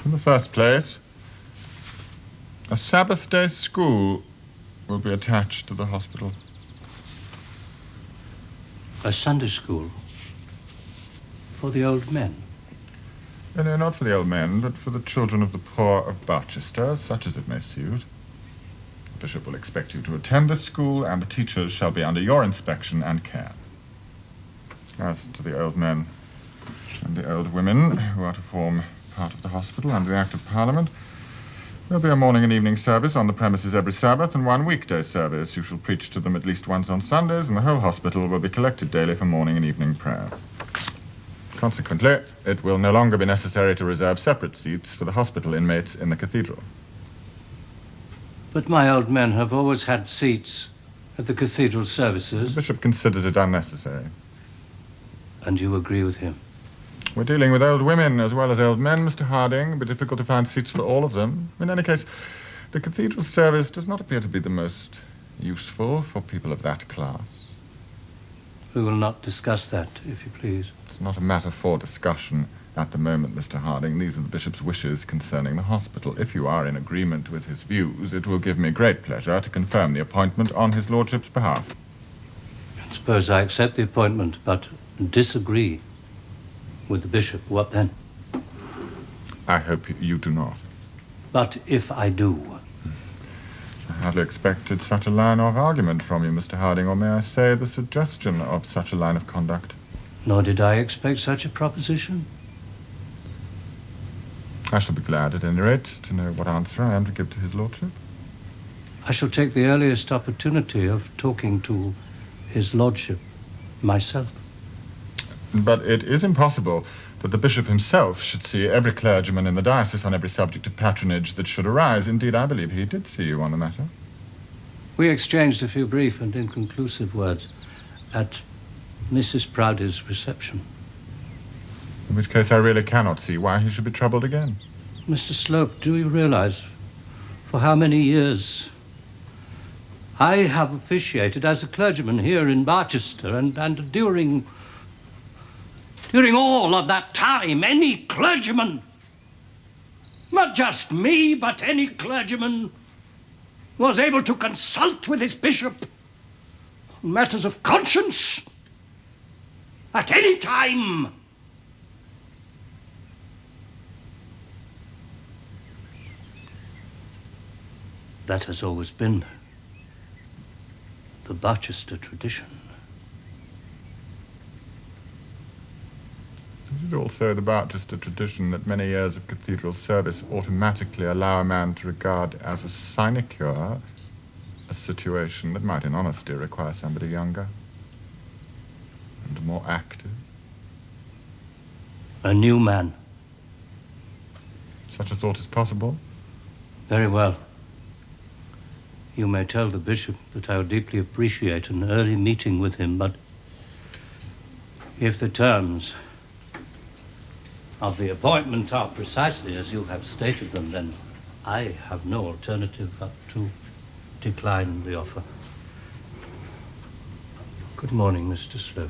In the first place, a Sabbath day school will be attached to the hospital. A Sunday school? For the old men? No, not for the old men, but for the children of the poor of Barchester, such as it may suit. The bishop will expect you to attend this school, and the teachers shall be under your inspection and care. As to the old men and the old women who are to form part of the hospital under the Act of Parliament, there'll be a morning and evening service on the premises every Sabbath and one weekday service. You shall preach to them at least once on Sundays, and the whole hospital will be collected daily for morning and evening prayer. Consequently, it will no longer be necessary to reserve separate seats for the hospital inmates in the cathedral. But my old men have always had seats at the cathedral services. The bishop considers it unnecessary. And you agree with him? We're dealing with old women as well as old men, Mr. Harding. It'll be difficult to find seats for all of them. In any case, the cathedral service does not appear to be the most useful for people of that class. We will not discuss that, if you please. It's not a matter for discussion at the moment, Mr. Harding. These are the bishop's wishes concerning the hospital. If you are in agreement with his views, it will give me great pleasure to confirm the appointment on his lordship's behalf. I suppose I accept the appointment, but disagree with the bishop. What then? I hope you do not. But if I do? I hardly expected such a line of argument from you, Mr. Harding, or may I say the suggestion of such a line of conduct. Nor did I expect such a proposition. I shall be glad, at any rate, to know what answer I am to give to his lordship. I shall take the earliest opportunity of talking to his lordship myself. But it is impossible that the bishop himself should see every clergyman in the diocese on every subject of patronage that should arise. Indeed, I believe he did see you on the matter. We exchanged a few brief and inconclusive words at Mrs. Proudie's reception. In which case I really cannot see why he should be troubled again. Mr. Slope, do you realize for how many years I have officiated as a clergyman here in Barchester, and during all of that time, any clergyman, not just me, but any clergyman, was able to consult with his bishop on matters of conscience at any time. That has always been the Barchester tradition. Is it also the Barchester tradition that many years of cathedral service automatically allow a man to regard as a sinecure a situation that might in honesty require somebody younger and more active? A new man. Such a thought is possible? Very well. You may tell the bishop that I would deeply appreciate an early meeting with him, but if the terms of the appointment are precisely as you have stated them, then I have no alternative but to decline the offer. Good morning, Mr. Slope.